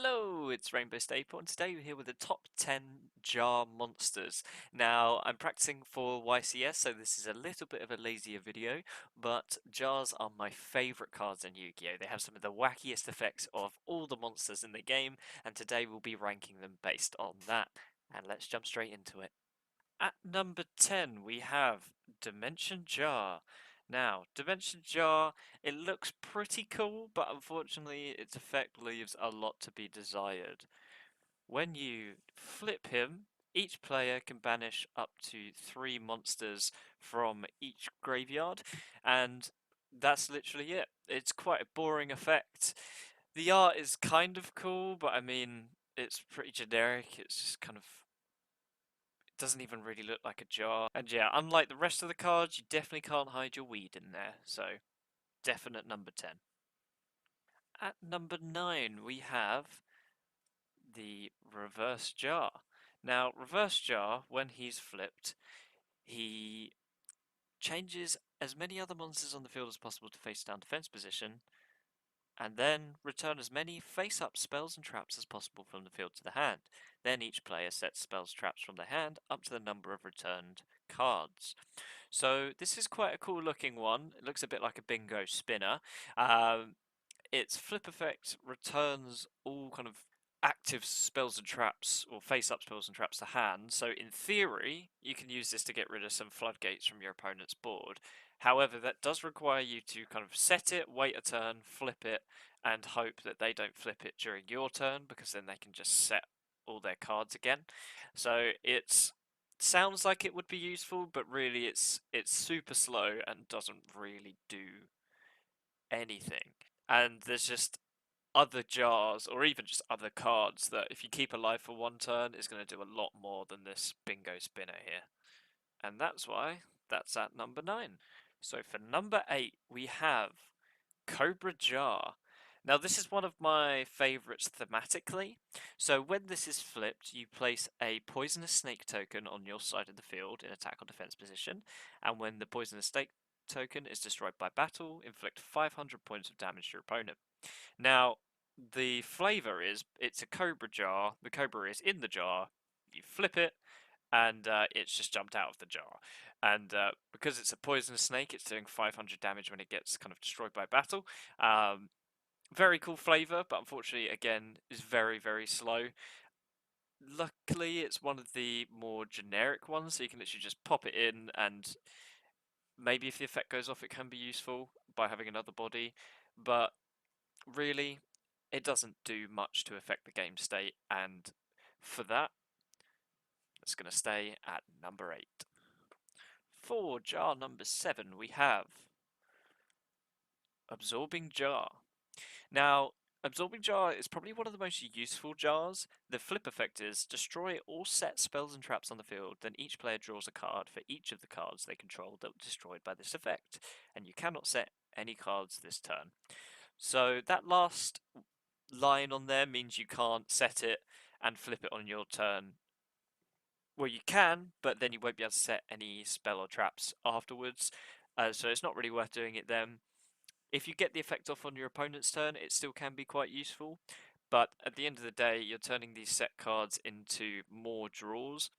Hello, it's Rainbow Staple, and today we're here with the top 10 jar monsters. Now, I'm practicing for YCS, so this is a little bit of a lazier video, but jars are my favourite cards in Yu-Gi-Oh! They have some of the wackiest effects of all the monsters in the game, and today we'll be ranking them based on that. And let's jump straight into it. At number 10, we have Dimension Jar. Now, Dimension Jar, it looks pretty cool, but unfortunately its effect leaves a lot to be desired. When you flip him, each player can banish up to 3 monsters from each graveyard, and that's literally it. It's quite a boring effect. The art is kind of cool, but I mean, it's pretty generic. It's just kind of doesn't even really look like a jar. And yeah, unlike the rest of the cards, you definitely can't hide your weed in there. So, definite number 10. At number 9, we have the reverse jar. Now, reverse jar, when he's flipped, he changes as many other monsters on the field as possible to face down defense position, and then return as many face-up spells and traps as possible from the field to the hand. Then each player sets spells traps from their hand up to the number of returned cards. So this is quite a cool looking one. It looks a bit like a bingo spinner. Its flip effect returns all kind of active spells and traps, or face-up spells and traps to hand. So in theory, you can use this to get rid of some floodgates from your opponent's board. However, that does require you to kind of set it, wait a turn, flip it, and hope that they don't flip it during your turn, because then they can just set all their cards again. So it's sounds like it would be useful, but really it's super slow and doesn't really do anything. And there's just other jars or even just other cards that if you keep alive for one turn is going to do a lot more than this bingo spinner here. And that's why that's at number 9. So for number 8 we have Cobra Jar. Now this is one of my favourites thematically. So when this is flipped, you place a poisonous snake token on your side of the field in attack or defense position, and when the poisonous snake token is destroyed by battle, inflict 500 points of damage to your opponent. Now, the flavour is it's a Cobra Jar. The Cobra is in the jar. You flip it, and it's just jumped out of the jar. And because it's a poisonous snake, it's doing 500 damage when it gets kind of destroyed by battle. Very cool flavour, but unfortunately, again, is very, very slow. Luckily, it's one of the more generic ones, so you can literally just pop it in, and maybe if the effect goes off, it can be useful by having another body. But really, it doesn't do much to affect the game state, and for that, it's going to stay at number 8. For jar number 7, we have Absorbing Jar. Now, Absorbing Jar is probably one of the most useful jars. The flip effect is destroy all set spells and traps on the field, then each player draws a card for each of the cards they control that were destroyed by this effect, and you cannot set any cards this turn. So that last line on there means you can't set it and flip it on your turn. Well, you can, but then you won't be able to set any spell or traps afterwards. So it's not really worth doing it then. If you get the effect off on your opponent's turn, it still can be quite useful. But at the end of the day, you're turning these set cards into more draws,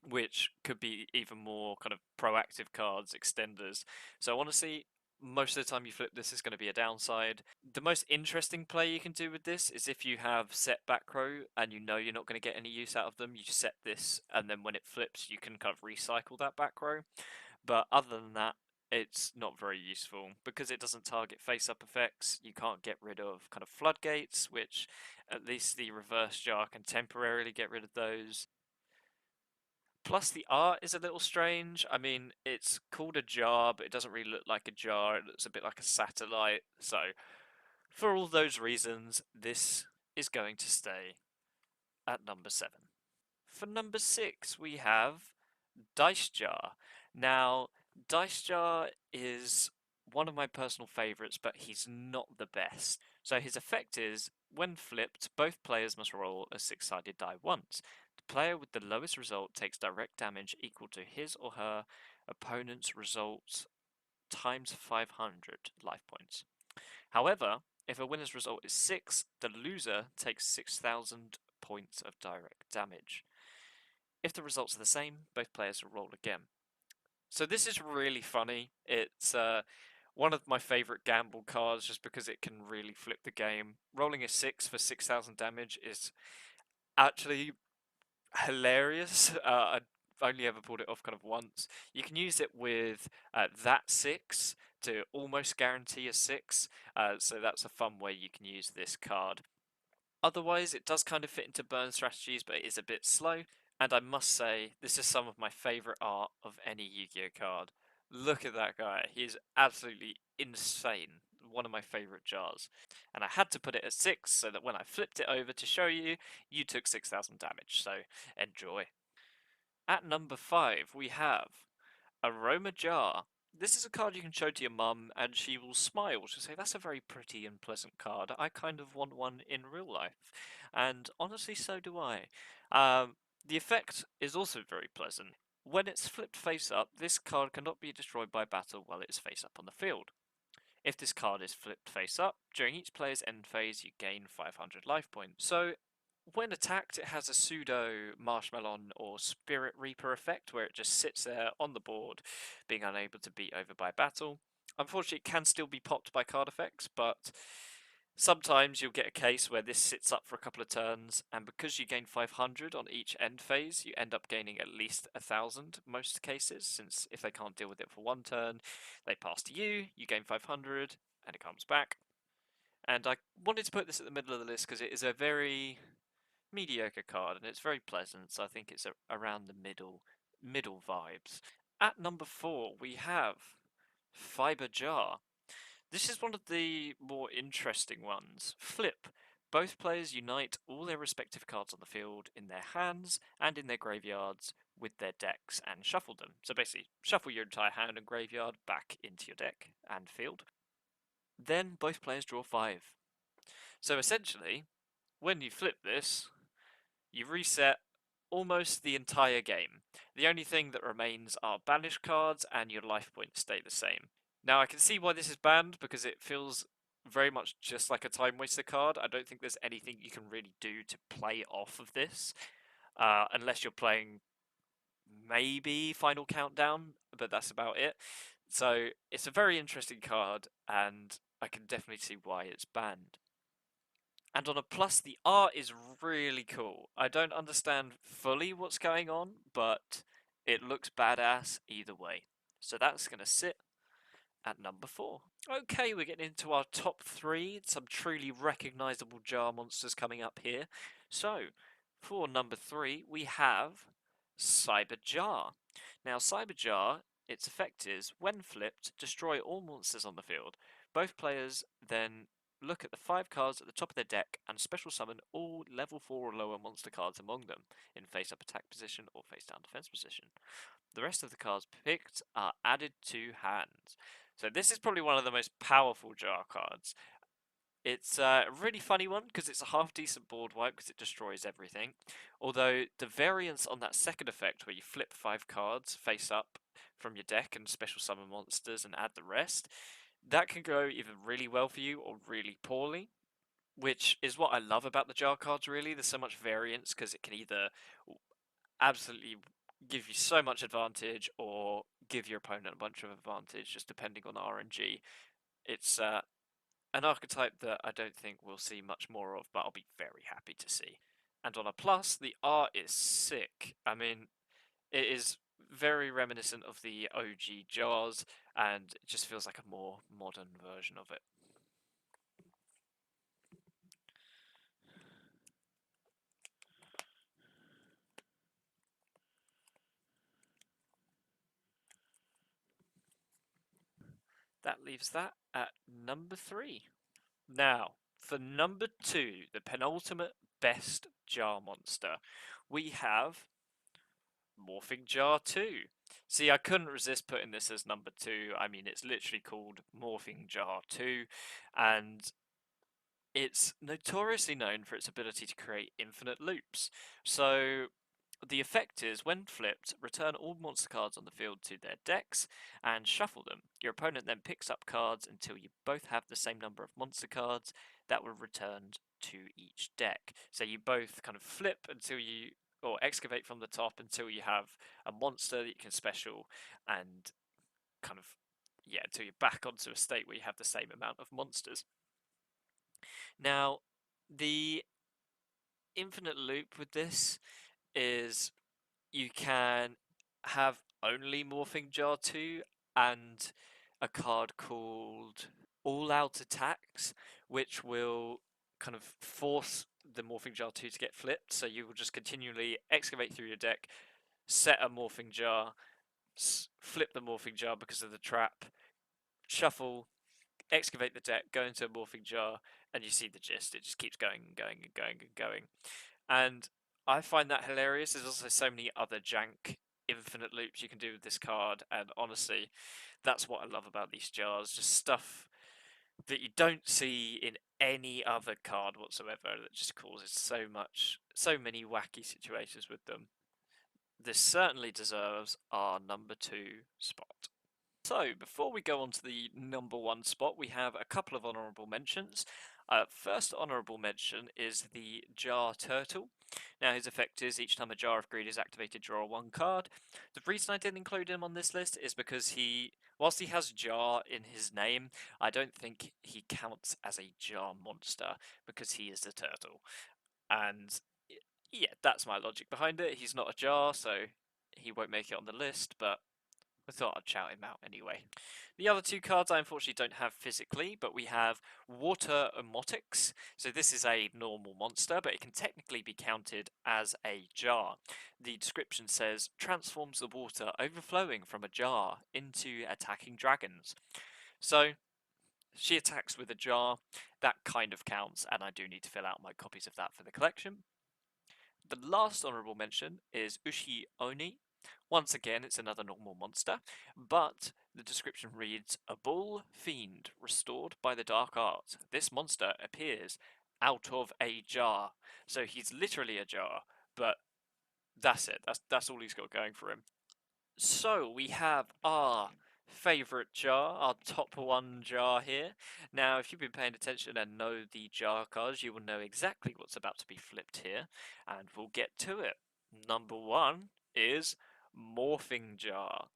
which could be even more kind of proactive cards, extenders. So honestly, most of the time you flip this is going to be a downside. The most interesting play you can do with this is if you have set back row and you know you're not going to get any use out of them, you just set this, and then when it flips you can kind of recycle that back row. But other than that, it's not very useful because it doesn't target face-up effects. You can't get rid of kind of floodgates, which at least the reverse jar can temporarily get rid of those. Plus, the art is a little strange. I mean, it's called a jar, but it doesn't really look like a jar. It looks a bit like a satellite. So, for all those reasons, this is going to stay at number 7. For number 6, we have Dice Jar. Now, Dice Jar is one of my personal favourites, but he's not the best. So his effect is, when flipped, both players must roll a 6-sided die once. The player with the lowest result takes direct damage equal to his or her opponent's result times 500 life points. However, if a winner's result is 6, the loser takes 6,000 points of direct damage. If the results are the same, both players will roll again. So this is really funny. It's one of my favorite gamble cards just because it can really flip the game. Rolling a 6 for 6,000 damage is actually hilarious. I've only ever pulled it off kind of once. You can use it with that 6 to almost guarantee a 6. So that's a fun way you can use this card. Otherwise, it does kind of fit into burn strategies, but it is a bit slow. And I must say, this is some of my favourite art of any Yu-Gi-Oh card. Look at that guy. He is absolutely insane. One of my favourite jars. And I had to put it at 6 so that when I flipped it over to show you, you took 6,000 damage. So enjoy. At number 5, we have Aroma Jar. This is a card you can show to your mum and she will smile. She'll say, that's a very pretty and pleasant card. I kind of want one in real life. And honestly, so do I. The effect is also very pleasant. When it's flipped face up, this card cannot be destroyed by battle while it's face up on the field. If this card is flipped face up, during each player's end phase you gain 500 life points. So when attacked, it has a pseudo Marshmallow or Spirit Reaper effect where it just sits there on the board, being unable to beat over by battle. Unfortunately, it can still be popped by card effects, but sometimes you'll get a case where this sits up for a couple of turns, and because you gain 500 on each end phase, you end up gaining at least 1,000 most cases, since if they can't deal with it for one turn, they pass to you, you gain 500, and it comes back. And I wanted to put this at the middle of the list because it is a very mediocre card and it's very pleasant, so I think it's around the middle vibes. At number 4 we have Fiber Jar. This is one of the more interesting ones. Flip. Both players unite all their respective cards on the field in their hands and in their graveyards with their decks and shuffle them. So basically, shuffle your entire hand and graveyard back into your deck and field. Then both players draw 5. So essentially, when you flip this, you reset almost the entire game. The only thing that remains are banished cards and your life points stay the same. Now I can see why this is banned because it feels very much just like a time waster card. I don't think there's anything you can really do to play off of this, unless you're playing maybe Final Countdown, but that's about it. So it's a very interesting card and I can definitely see why it's banned. And on a plus, the art is really cool. I don't understand fully what's going on, but it looks badass either way. So that's going to sit at number 4. Okay, we're getting into our top 3. Some truly recognisable jar monsters coming up here. So, for number 3, we have Cyber Jar. Now, Cyber Jar, its effect is, when flipped, destroy all monsters on the field. Both players then look at the 5 cards at the top of their deck and special summon all level 4 or lower monster cards among them in face-up attack position or face-down defense position. The rest of the cards picked are added to hand. So this is probably one of the most powerful jar cards. It's a really funny one because it's a half decent board wipe because it destroys everything. Although the variance on that second effect where you flip 5 cards face up from your deck and special summon monsters and add the rest, that can go either really well for you or really poorly, which is what I love about the jar cards really. There's so much variance because it can either absolutely give you so much advantage or give your opponent a bunch of advantage just depending on RNG. It's an archetype that I don't think we'll see much more of, but I'll be very happy to see. And on a plus, the art is sick. I mean, it is very reminiscent of the OG jars, and it just feels like a more modern version of it. That leaves that at number 3. Now, for number 2, the penultimate best jar monster, we have Morphing Jar 2. See, I couldn't resist putting this as number 2. I mean, it's literally called Morphing Jar 2, and it's notoriously known for its ability to create infinite loops. So, The effect is, when flipped, return all monster cards on the field to their decks and shuffle them. Your opponent then picks up cards until you both have the same number of monster cards that were returned to each deck. So you both kind of flip until you, or excavate from the top until you have a monster that you can special, and kind of, yeah, until you're back onto a state where you have the same amount of monsters. Now, the infinite loop with this is you can have only Morphing Jar 2 and a card called All Out Attacks, which will kind of force the Morphing Jar 2 to get flipped. So you will just continually excavate through your deck, set a Morphing Jar, flip the Morphing Jar because of the trap, shuffle, excavate the deck, go into a Morphing Jar, and you see the gist. It just keeps going and going and going and going. And I find that hilarious. There's also so many other jank infinite loops you can do with this card, and honestly, that's what I love about these jars. Just stuff that you don't see in any other card whatsoever that just causes so many wacky situations with them. This certainly deserves our number 2 spot. So, before we go on to the number 1 spot, we have a couple of honourable mentions. First honourable mention is the Jar Turtle. Now, his effect is, each time a Jar of Greed is activated, draw 1 card. The reason I didn't include him on this list is because whilst he has Jar in his name, I don't think he counts as a Jar monster because he is a turtle. And yeah, that's my logic behind it. He's not a Jar, so he won't make it on the list, but I thought I'd shout him out anyway. The other 2 cards I unfortunately don't have physically, but we have Water Omotics. So this is a normal monster, but it can technically be counted as a jar. The description says, transforms the water overflowing from a jar into attacking dragons. So she attacks with a jar. That kind of counts, and I do need to fill out my copies of that for the collection. The last honourable mention is YuGiOh. Once again, it's another normal monster, but the description reads, a bull fiend restored by the dark art. This monster appears out of a jar. So he's literally a jar, but that's it. That's all he's got going for him. So we have our favourite jar, our top 1 jar here. Now, if you've been paying attention and know the jar cards, you will know exactly what's about to be flipped here, and we'll get to it. Number 1 is Morphing Jar.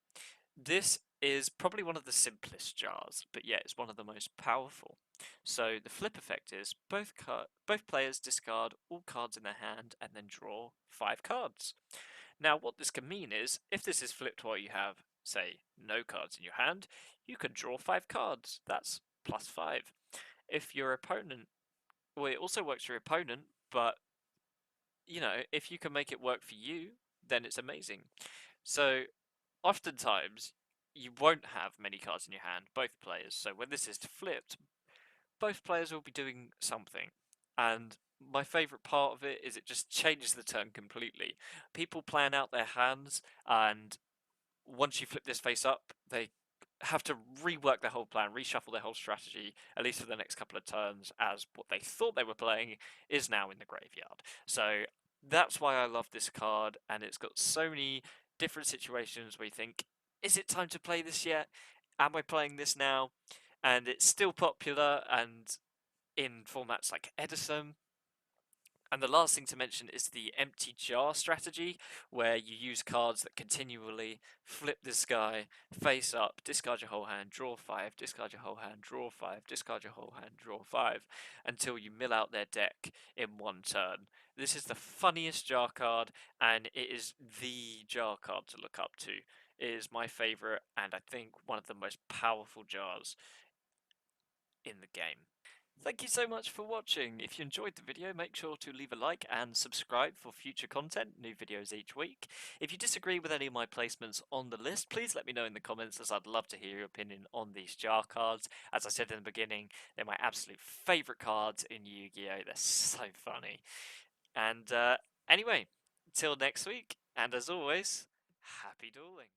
This is probably one of the simplest jars, but yet it's one of the most powerful. So the flip effect is both players discard all cards in their hand and then draw 5 cards. Now, what this can mean is, if this is flipped while you have, say, no cards in your hand, you can draw 5 cards. That's +5. If your opponent, well, it also works for your opponent, but, you know, if you can make it work for you, then it's amazing. So, oftentimes, you won't have many cards in your hand, both players. So when this is flipped, both players will be doing something. And my favourite part of it is it just changes the turn completely. People plan out their hands, and once you flip this face up, they have to rework their whole plan, reshuffle their whole strategy, at least for the next couple of turns, as what they thought they were playing is now in the graveyard. So that's why I love this card, and it's got so many different situations where you think, is it time to play this yet? Am I playing this now? And it's still popular, and in formats like Edison. And the last thing to mention is the empty jar strategy, where you use cards that continually flip this guy face up, discard your whole hand, draw 5, discard your whole hand, draw 5, discard your whole hand, draw 5, until you mill out their deck in 1 turn. This is the funniest jar card, and it is the jar card to look up to. It is my favourite, and I think one of the most powerful jars in the game. Thank you so much for watching. If you enjoyed the video, make sure to leave a like and subscribe for future content, new videos each week. If you disagree with any of my placements on the list, please let me know in the comments, as I'd love to hear your opinion on these jar cards. As I said in the beginning, they're my absolute favourite cards in Yu-Gi-Oh! They're so funny. And anyway, till next week, and as always, happy dueling.